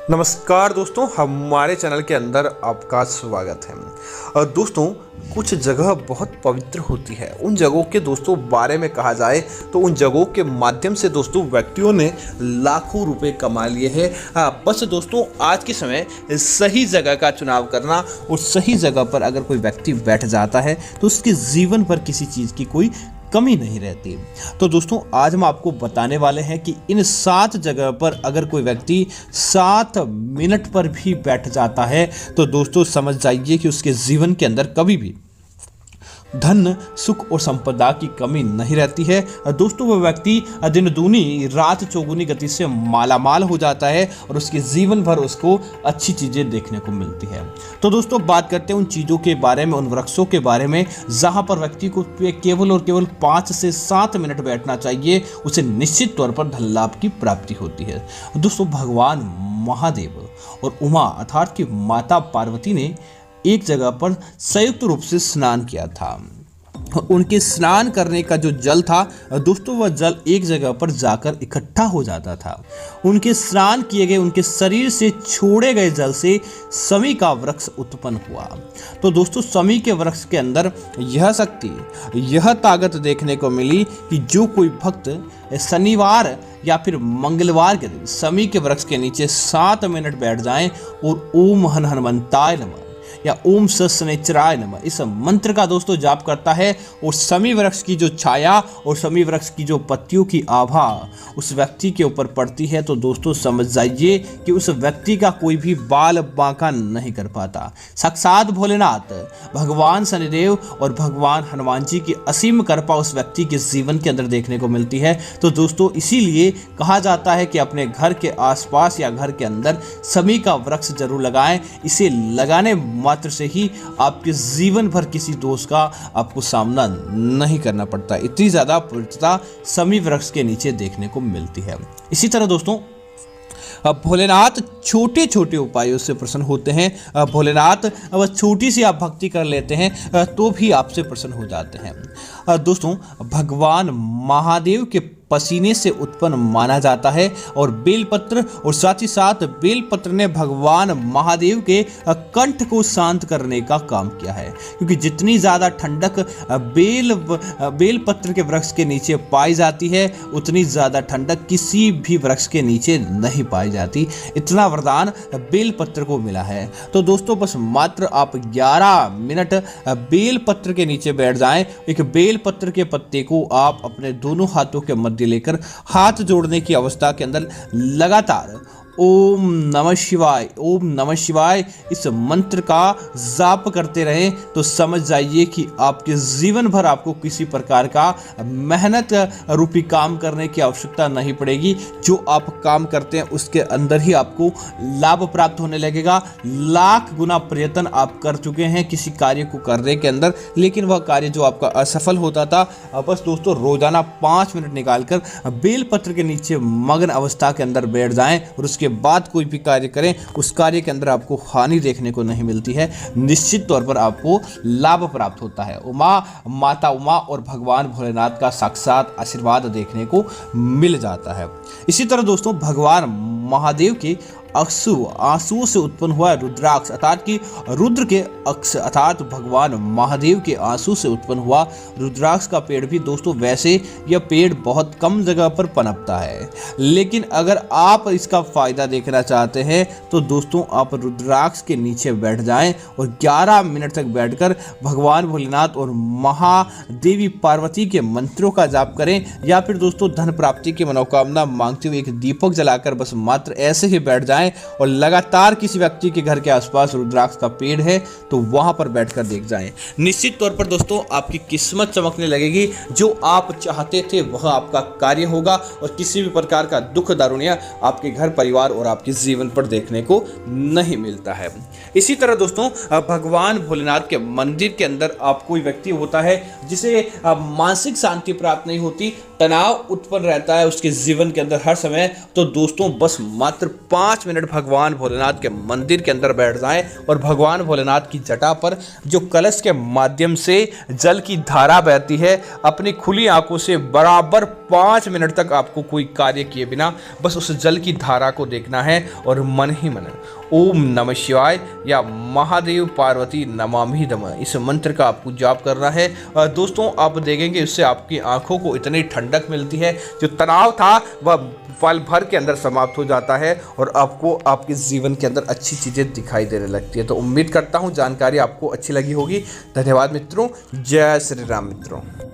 नमस्कार दोस्तों, हमारे चैनल के अंदर आपका स्वागत है। दोस्तों, कुछ जगह बहुत पवित्र होती है। उन जगहों के दोस्तों बारे में कहा जाए तो उन जगहों के माध्यम से दोस्तों व्यक्तियों ने लाखों रुपए कमा लिए हैं। बस दोस्तों आज के समय सही जगह का चुनाव करना और सही जगह पर अगर कोई व्यक्ति बैठ जाता है तो उसके जीवन पर किसी चीज़ की कोई कमी नहीं रहती। तो दोस्तों आज हम आपको बताने वाले हैं कि इन 7 जगह पर अगर कोई व्यक्ति 7 मिनट पर भी बैठ जाता है तो दोस्तों समझ जाइए कि उसके जीवन के अंदर कभी भी धन, सुख और संपदा की कमी नहीं रहती है। दोस्तों वह व्यक्ति दिन दूनी रात चौगुनी गति से मालामाल हो जाता है और उसके जीवन भर उसको अच्छी चीज़ें देखने को मिलती है। तो दोस्तों बात करते हैं उन चीज़ों के बारे में, उन वृक्षों के बारे में जहाँ पर व्यक्ति को केवल और केवल 5 से 7 मिनट बैठना चाहिए, उसे निश्चित तौर पर धन लाभ की प्राप्ति होती है। दोस्तों भगवान महादेव और उमा अर्थात कि माता पार्वती ने एक जगह पर संयुक्त रूप से स्नान किया था। उनके स्नान करने का जो जल था दोस्तों वह जल एक जगह पर जाकर इकट्ठा हो जाता था। उनके स्नान किए गए, उनके शरीर से छोड़े गए जल से समी का वृक्ष उत्पन्न हुआ। तो दोस्तों समी के वृक्ष के अंदर यह शक्ति, यह ताकत देखने को मिली कि जो कोई भक्त शनिवार या फिर मंगलवार के दिन समी के वृक्ष के नीचे 7 मिनट बैठ जाएं और ओम हन हनुमंताय नमः या ओम शनिश्चराय नमः इस मंत्र का दोस्तों जाप करता है और समी वृक्ष की जो छाया और समी वृक्ष की जो पत्तियों की आभा उस व्यक्ति के ऊपर पड़ती है तो दोस्तों समझ जाइए कि उस व्यक्ति का कोई भी बाल बांका नहीं कर पाता। साक्षात भोलेनाथ, भगवान शनिदेव और भगवान हनुमान जी की असीम कृपा उस व्यक्ति के जीवन के अंदर देखने को मिलती है। तो दोस्तों इसीलिए कहा जाता है कि अपने घर के आसपास या घर के अंदर समी का वृक्ष जरूर लगाएं। इसे लगाने मात्र से ही आपके जीवन भर किसी दोष का आपको सामना नहीं करना पड़ता। इतनी ज्यादा पवित्रता समी वृक्ष के नीचे देखने को मिलती है। इसी तरह दोस्तों भोलेनाथ छोटे छोटे उपायों से प्रसन्न होते हैं। भोलेनाथ अब छोटी सी आप भक्ति कर लेते हैं तो भी आपसे प्रसन्न हो जाते हैं। दोस्तों भगवान महादेव के पसीने से उत्पन्न माना जाता है और बेलपत्र और साथ ही साथ बेलपत्र ने भगवान महादेव के कंठ को शांत करने का काम किया है, क्योंकि जितनी ज़्यादा ठंडक बेलपत्र के वृक्ष के नीचे पाई जाती है उतनी ज़्यादा ठंडक किसी भी वृक्ष के नीचे नहीं पाई जाती। इतना वरदान बेलपत्र को मिला है। तो दोस्तों बस मात्र आप 11 मिनट बेलपत्र के नीचे बैठ जाएं। एक बेलपत्र के पत्ते को आप अपने दोनों हाथों के मध्य लेकर हाथ जोड़ने की अवस्था के अंदर लगातार ओम नमः शिवाय, ओम नमः शिवाय इस मंत्र का जाप करते रहें तो समझ जाइए कि आपके जीवन भर आपको किसी प्रकार का मेहनत रूपी काम करने की आवश्यकता नहीं पड़ेगी। जो आप काम करते हैं उसके अंदर ही आपको लाभ प्राप्त होने लगेगा। लाख गुना प्रयत्न आप कर चुके हैं किसी कार्य को करने के अंदर, लेकिन वह कार्य जो आपका असफल होता था, बस दोस्तों रोजाना 5 मिनट निकालकर बेलपत्र के नीचे मग्न अवस्था के अंदर बैठ जाएं और उसके बाद कोई भी कार्य करें उस कार्य के अंदर आपको हानि देखने को नहीं मिलती है। निश्चित तौर पर आपको लाभ प्राप्त होता है। माता उमा और भगवान भोलेनाथ का साक्षात आशीर्वाद देखने को मिल जाता है। इसी तरह दोस्तों भगवान महादेव के आंसुओं से उत्पन्न हुआ रुद्राक्ष अर्थात कि रुद्र के अक्ष अर्थात भगवान महादेव के आंसू से उत्पन्न हुआ रुद्राक्ष का पेड़ भी दोस्तों वैसे यह पेड़ बहुत कम जगह पर पनपता है, लेकिन अगर आप इसका फायदा देखना चाहते हैं तो दोस्तों आप रुद्राक्ष के नीचे बैठ जाएं और 11 मिनट तक बैठकर भगवान भोलेनाथ और महादेवी पार्वती के मंत्रों का जाप करें, या फिर दोस्तों धन प्राप्ति की मनोकामना मांगते हुए एक दीपक जलाकर बस मात्र ऐसे ही बैठ जाएं और लगातार किसी व्यक्ति के घर के आसपास रुद्राक्ष का पेड़ है तो वहां पर बैठकर देख जाएं। निश्चित तौर पर दोस्तों आपकी किस्मत चमकने लगेगी। जो आप चाहते थे वह आपका कार्य होगा और किसी भी प्रकार का दुख दारुण्य आपके घर परिवार और आपके जीवन पर देखने को नहीं मिलता है। इसी तरह दोस्तों भगवान भोलेनाथ के मंदिर के अंदर आप कोई व्यक्ति होता है जिसे मानसिक शांति प्राप्त नहीं होती, तनाव उत्पन्न रहता है उसके जीवन के अंदर हर समय, तो दोस्तों बस मात्र 5 मिनट मिनट भगवान भोलेनाथ के मंदिर के अंदर बैठ जाएं और भगवान भोलेनाथ की जटा पर जो कलश के माध्यम से जल की धारा बहती है, अपनी खुली आंखों से बराबर 5 मिनट तक आपको कोई कार्य किए बिना बस उस जल की धारा को देखना है और मन ही मन ओम नमः शिवाय या महादेव पार्वती नमामि नमः इस मंत्र का आपको जाप करना है। दोस्तों आप देखेंगे इससे आपकी आंखों को इतनी ठंडक मिलती है, जो तनाव था वह पल भर के अंदर समाप्त हो जाता है और आपको आपके जीवन के अंदर अच्छी चीज़ें दिखाई देने लगती है। तो उम्मीद करता हूँ जानकारी आपको अच्छी लगी होगी। धन्यवाद मित्रों। जय श्री राम मित्रों।